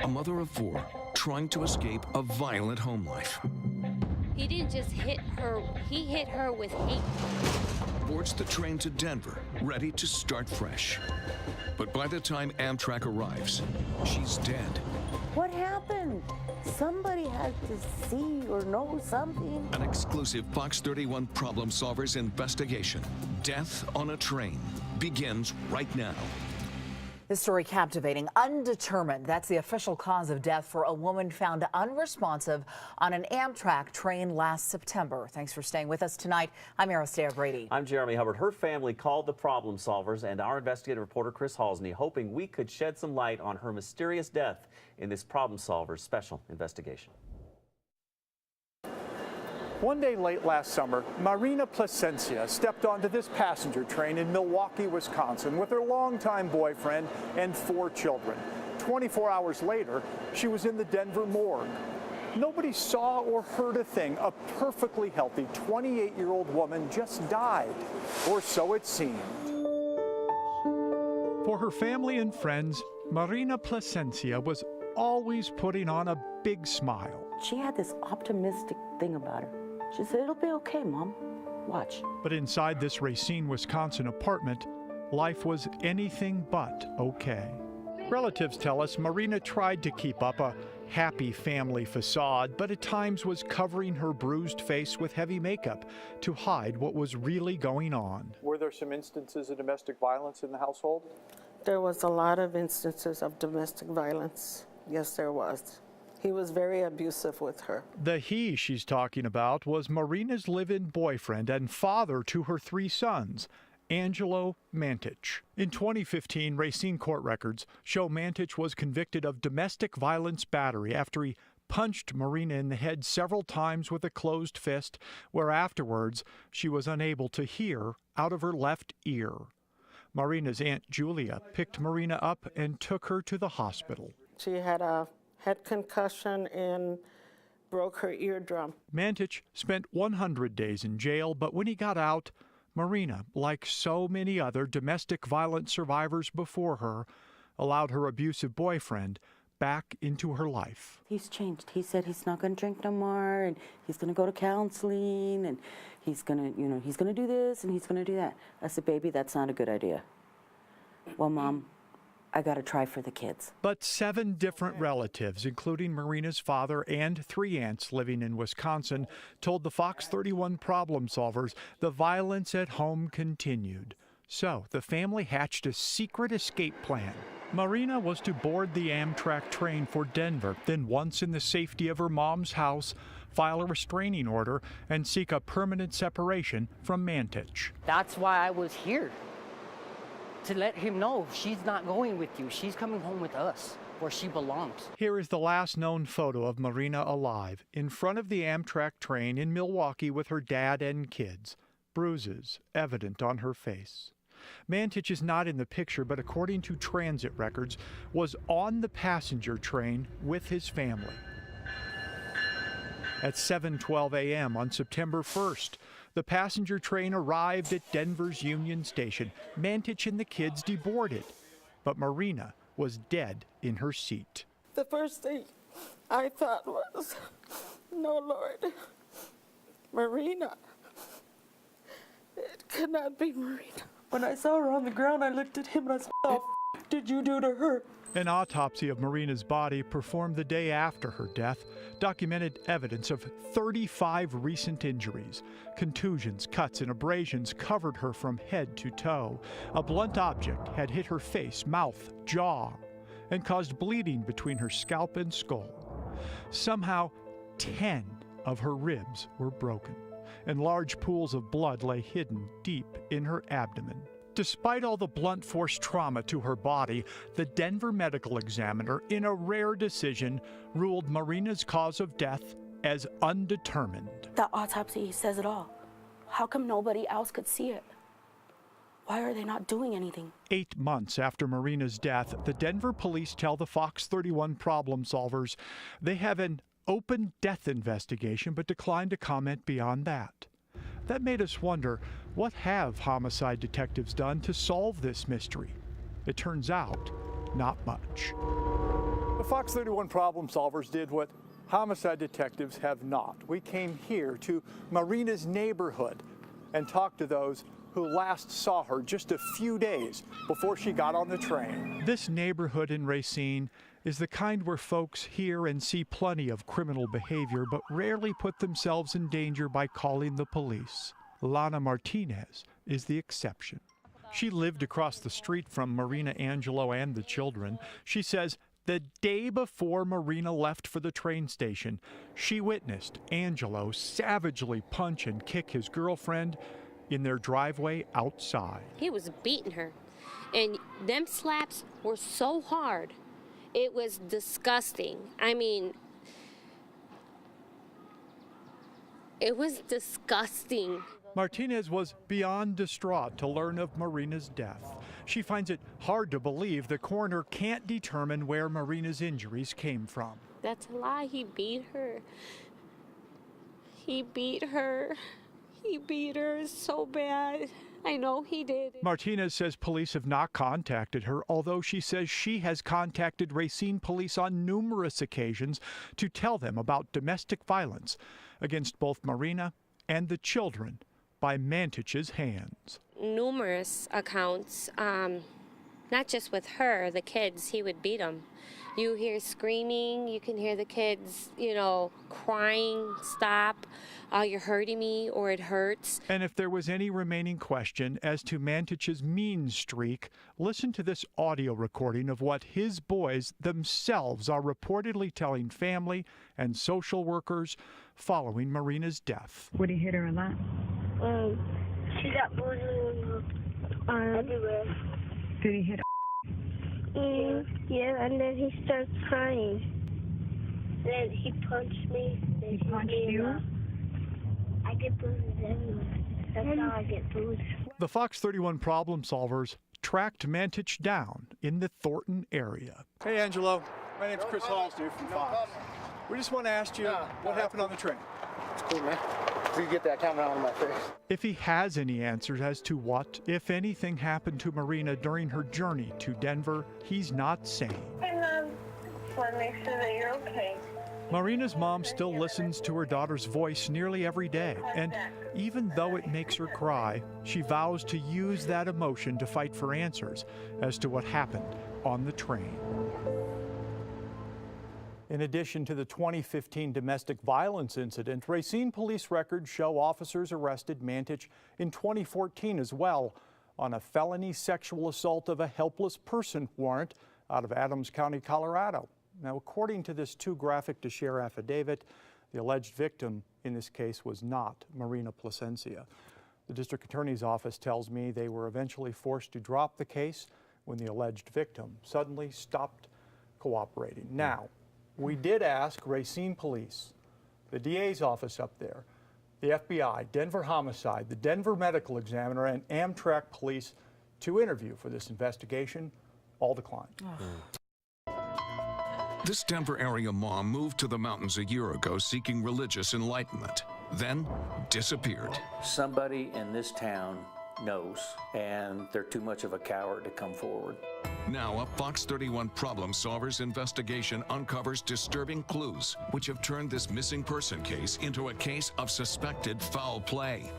a mother of 4 trying to escape a violent home life. He didn't just hit her, he hit her with hate. Boards the train to Denver, ready to start fresh. But by the time Amtrak arrives, she's dead. What happened? Somebody had to see or know something. An exclusive Fox 31 Problem Solvers investigation. Death on a Train begins right now. This story captivating. Undetermined. That's the official cause of death for a woman found unresponsive on an Amtrak train last September. Thanks for staying with us tonight. I'm Aristea Brady. I'm Jeremy Hubbard. Her family called the Problem Solvers and our investigative reporter Chris Halsne, hoping we could shed some light on her mysterious death in this Problem Solvers special investigation. One day late last summer, Marina Plasencia stepped onto this passenger train in Milwaukee, Wisconsin with her longtime boyfriend and 4 children. 24 hours later, she was in the Denver morgue. Nobody saw or heard a thing. A perfectly healthy 28-year-old woman just died, or so it seemed. For her family and friends, Marina Plasencia was always putting on a big smile. She had this optimistic thing about her. She said, "It'll be okay, Mom. Watch." But inside this Racine, Wisconsin apartment, life was anything but okay. Relatives tell us Marina tried to keep up a happy family facade, but at times was covering her bruised face with heavy makeup to hide what was really going on. Were there some instances of domestic violence in the household? There was a lot of instances of domestic violence. Yes, there was. He was very abusive with her. The he she's talking about was Marina's live-in boyfriend and father to her 3 sons, Angelo Mantich. In 2015, Racine court records show Mantich was convicted of domestic violence battery after he punched Marina in the head several times with a closed fist, where afterwards she was unable to hear out of her left ear. Marina's Aunt Julia picked Marina up and took her to the hospital. She had a head concussion and broke her eardrum. Mantich spent 100 days in jail, but when he got out, Marina, like so many other domestic violence survivors before her, allowed her abusive boyfriend back into her life. He's changed. He said he's not going to drink no more, and he's going to go to counseling, and he's going to, he's going to do this and he's going to do that. I said, "Baby, that's not a good idea." "Well, Mom, I got to try for the kids." But 7 different relatives, including Marina's father and 3 aunts living in Wisconsin, told the Fox 31 Problem Solvers the violence at home continued. So the family hatched a secret escape plan. Marina was to board the Amtrak train for Denver, then once in the safety of her mom's house, file a restraining order and seek a permanent separation from Mantich. That's why I was here. To let him know she's not going with you. She's coming home with us, where she belongs. Here is the last known photo of Marina alive, in front of the Amtrak train in Milwaukee with her dad and kids. Bruises evident on her face. Mantich is not in the picture, but according to transit records, was on the passenger train with his family. At 7:12 a.m. on September 1st, the passenger train arrived at Denver's Union Station. Mantich and the kids deboarded, but Marina was dead in her seat. The first thing I thought was, "No, Lord, Marina. It cannot be Marina." When I saw her on the ground, I looked at him and I said, "What the did you do to her?" An autopsy of Marina's body performed the day after her death documented evidence of 35 recent injuries. Contusions, cuts, and abrasions covered her from head to toe. A blunt object had hit her face, mouth, jaw, and caused bleeding between her scalp and skull. Somehow, 10 of her ribs were broken, and large pools of blood lay hidden deep in her abdomen. Despite all the blunt force trauma to her body, the Denver medical examiner, in a rare decision, ruled Marina's cause of death as undetermined. The autopsy says it all. How come nobody else could see it? Why are they not doing anything? 8 months after Marina's death, the Denver police tell the Fox 31 Problem Solvers they have an open death investigation, but declined to comment beyond that. That made us wonder, what have homicide detectives done to solve this mystery? It turns out, not much. The Fox 31 problem solvers did what homicide detectives have not. We came here to Marina's neighborhood and talked to those who last saw her just a few days before she got on the train. This neighborhood in Racine is the kind where folks hear and see plenty of criminal behavior, but rarely put themselves in danger by calling the police. Lana Martinez is the exception. She lived across the street from Marina Angelo and the children. She says the day before Marina left for the train station, she witnessed Angelo savagely punch and kick his girlfriend in their driveway outside. He was beating her, and them slaps were so hard. It was disgusting. I mean, it was disgusting. Martinez was beyond distraught to learn of Marina's death. She finds it hard to believe the coroner can't determine where Marina's injuries came from. That's a lie. He beat her. He beat her. He beat her so bad. I know he did. Martinez says police have not contacted her, although she says she has contacted Racine police on numerous occasions to tell them about domestic violence against both Marina and the children by Mantich's hands. Numerous accounts, not just with her, the kids, he would beat them. You hear screaming, you can hear the kids, crying, stop, you're hurting me, or it hurts. And if there was any remaining question as to Mantich's mean streak, listen to this audio recording of what his boys themselves are reportedly telling family and social workers following Marina's death. Would he hit her a lot? She got bruises everywhere. Did he hit her? Yeah, and then he starts crying. Then he punched me. He punched you? I get bruises everywhere. That's how I get bruised. The Fox 31 problem solvers tracked Mantich down in the Thornton area. Hey, Angelo. My name's Chris Halsne from Fox. We just want to ask you what happened on the train. It's cool, man. You get that camera out of my face. If he has any answers as to what, if anything, happened to Marina during her journey to Denver, he's not saying. And then want to make sure that you're okay. Marina's mom still listens to her daughter's voice nearly every day, and even though it makes her cry, she vows to use that emotion to fight for answers as to what happened on the train. In addition to the 2015 domestic violence incident, Racine police records show officers arrested Mantich in 2014 as well on a felony sexual assault of a helpless person warrant out of Adams County, Colorado. Now, according to this too graphic to share affidavit, the alleged victim in this case was not Marina Plasencia. The district attorney's office tells me they were eventually forced to drop the case when the alleged victim suddenly stopped cooperating. Now, we did ask Racine Police, the DA's office up there, the FBI, Denver Homicide, the Denver Medical Examiner, and Amtrak Police to interview for this investigation. All declined. This Denver area mom moved to the mountains a year ago seeking religious enlightenment, then disappeared. Somebody in this town knows, and they're too much of a coward to come forward. Now, a Fox 31 problem solvers investigation uncovers disturbing clues, which have turned this missing person case into a case of suspected foul play.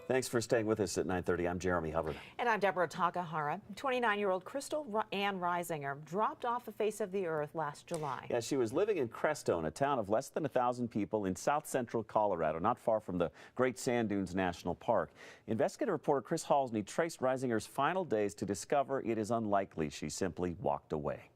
Thanks for staying with us at 9:30. I'm Jeremy Hubbard. And I'm Deborah Takahara. 29-year-old Crystal Ann Reisinger dropped off the face of the earth last July. Yeah, she was living in Crestone, a town of less than 1,000 people in south central Colorado, not far from the Great Sand Dunes National Park. Investigative reporter Chris Halsne traced Reisinger's final days to discover it is unlikely she simply walked away.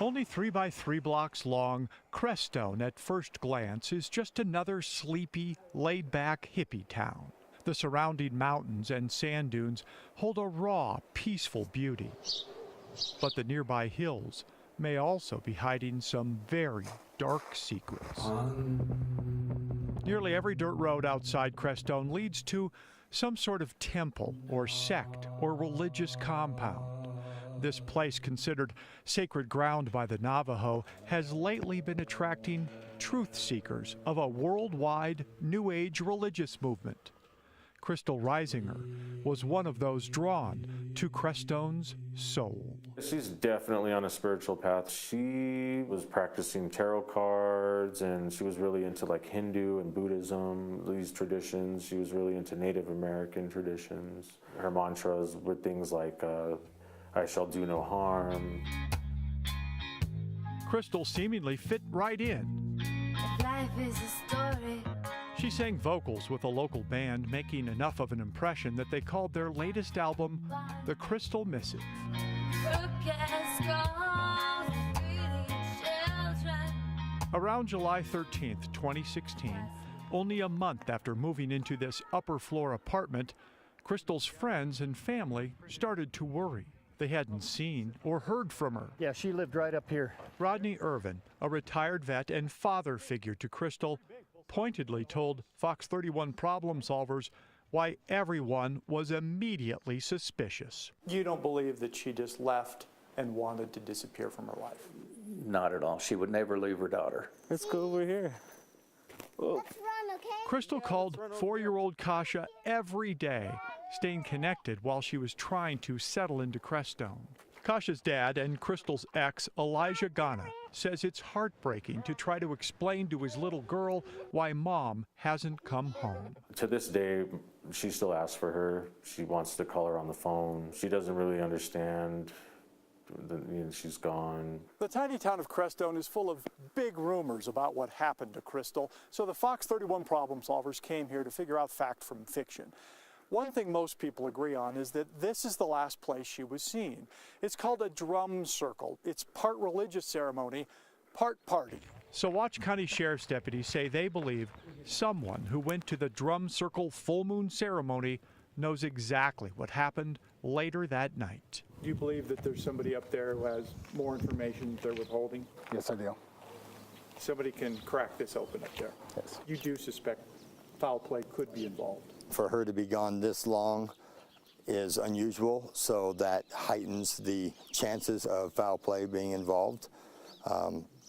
Only 3 by 3 blocks long, Crestone at first glance is just another sleepy, laid-back hippie town. The surrounding mountains and sand dunes hold a raw, peaceful beauty. But the nearby hills may also be hiding some very dark secrets. Nearly every dirt road outside Crestone leads to some sort of temple or sect or religious compound. This place, considered sacred ground by the Navajo, has lately been attracting truth seekers of a worldwide New Age religious movement. Crystal Reisinger was one of those drawn to Crestone's soul. She's definitely on a spiritual path. She was practicing tarot cards, and she was really into like Hindu and Buddhism, these traditions. She was really into Native American traditions. Her mantras were things like, I shall do no harm. Crystal seemingly fit right in. Life is a story. She sang vocals with a local band, making enough of an impression that they called their latest album The Crystal Missive. Around July 13th, 2016, only a month after moving into this upper floor apartment, Crystal's friends and family started to worry. They hadn't seen or heard from her. Yeah, she lived right up here. Rodney Irvin, a retired vet and father figure to Crystal, pointedly told Fox 31 problem solvers why everyone was immediately suspicious. You don't believe that she just left and wanted to disappear from her life? Not at all. She would never leave her daughter. Let's go over here. Whoa. Let's run, okay? Crystal called 4-year-old Kasha every day, staying connected while she was trying to settle into Crestone. Kasha's dad and Crystal's ex, Elijah Ghana, says it's heartbreaking to try to explain to his little girl why mom hasn't come home. To this day, she still asks for her. She wants to call her on the phone. She doesn't really understand. She's gone. The tiny town of Crestone is full of big rumors about what happened to Crystal, so the Fox 31 problem solvers came here to figure out fact from fiction. One thing most people agree on is that this is the last place she was seen. It's called a drum circle. It's part religious ceremony, part party. Saguache County Sheriff's deputies say they believe someone who went to the drum circle full moon ceremony knows exactly what happened later that night. Do you believe that there's somebody up there who has more information they're withholding? Yes, I do. Somebody can crack this open up there. Yes. You do suspect foul play could be involved. For her to be gone this long is unusual, so that heightens the chances of foul play being involved.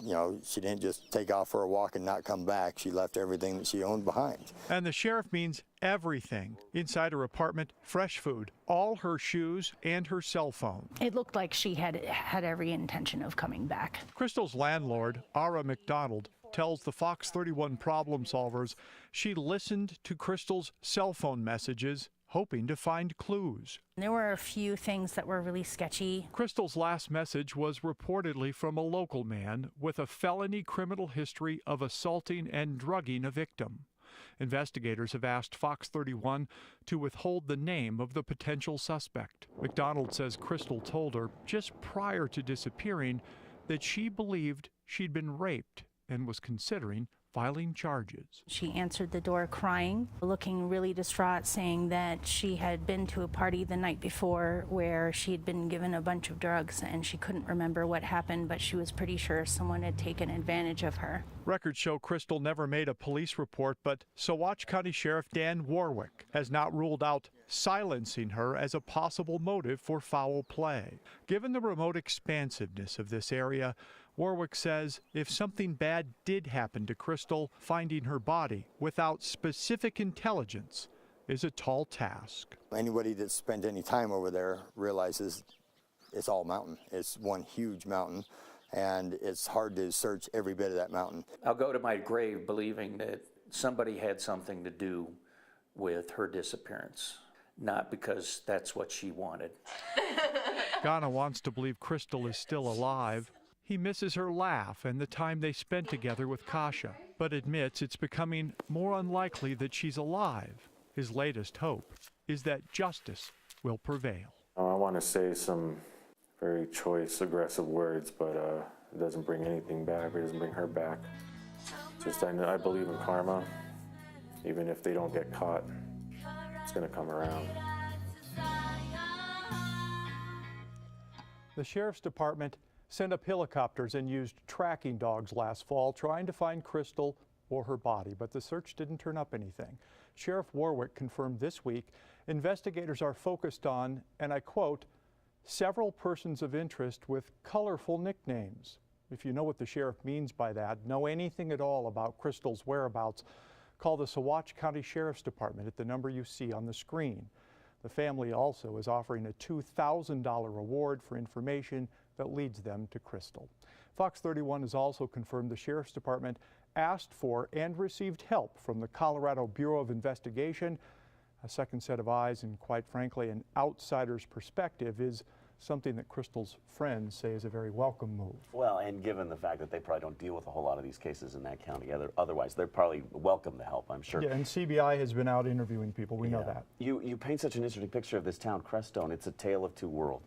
You know, she didn't just take off for a walk and not come back. She left everything that she owned behind. And the sheriff means everything. Inside her apartment, fresh food, all her shoes, and her cell phone. It looked like she had every intention of coming back. Crystal's landlord, Ara McDonald, tells the Fox 31 problem solvers she listened to Crystal's cell phone messages, hoping to find clues. There were a few things that were really sketchy. Crystal's last message was reportedly from a local man with a felony criminal history of assaulting and drugging a victim. Investigators have asked Fox 31 to withhold the name of the potential suspect. McDonald says Crystal told her just prior to disappearing that she believed she'd been raped and was considering filing charges. She answered the door crying, looking really distraught, saying that she had been to a party the night before where she had been given a bunch of drugs and she couldn't remember what happened, but she was pretty sure someone had taken advantage of her. Records show Crystal never made a police report, but Saguache County Sheriff Dan Warwick has not ruled out silencing her as a possible motive for foul play. Given the remote expansiveness of this area, Warwick says if something bad did happen to Crystal, finding her body without specific intelligence is a tall task. Anybody that's spent any time over there realizes it's all mountain. It's one huge mountain, and it's hard to search every bit of that mountain. I'll go to my grave believing that somebody had something to do with her disappearance, not because that's what she wanted. Ghana wants to believe Crystal is still alive. He misses her laugh and the time they spent together with Kasha, but admits it's becoming more unlikely that she's alive. His latest hope is that justice will prevail. I want to say some very choice, aggressive words, but it doesn't bring anything back. It doesn't bring her back. Just I believe in karma. Even if they don't get caught, it's going to come around. The Sheriff's Department sent up helicopters and used tracking dogs last fall trying to find Crystal or her body, but the search didn't turn up anything. Sheriff Warwick confirmed this week investigators are focused on, and I quote, several persons of interest with colorful nicknames. If you know what the sheriff means by that, know anything at all about Crystal's whereabouts, call the Saguache County Sheriff's Department at the number you see on the screen. The family also is offering a $2,000 reward for information that leads them to Crystal. Fox 31 has also confirmed the Sheriff's Department asked for and received help from the Colorado Bureau of Investigation. A second set of eyes and, quite frankly, an outsider's perspective is something that Crystal's friends say is a very welcome move. Well, and given the fact that they probably don't deal with a whole lot of these cases in that county otherwise, they're probably welcome to help, I'm sure. Yeah, and CBI has been out interviewing people. We know that. You paint such an interesting picture of this town, Crestone. It's a tale of two worlds.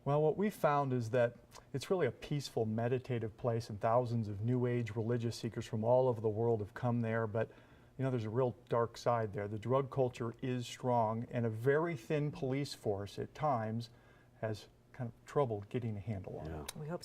Well, what we found is that it's really a peaceful, meditative place, and thousands of New Age religious seekers from all over the world have come there, but you know, there's a real dark side there. The drug culture is strong, and a very thin police force at times has kind of trouble getting a handle on it. We hope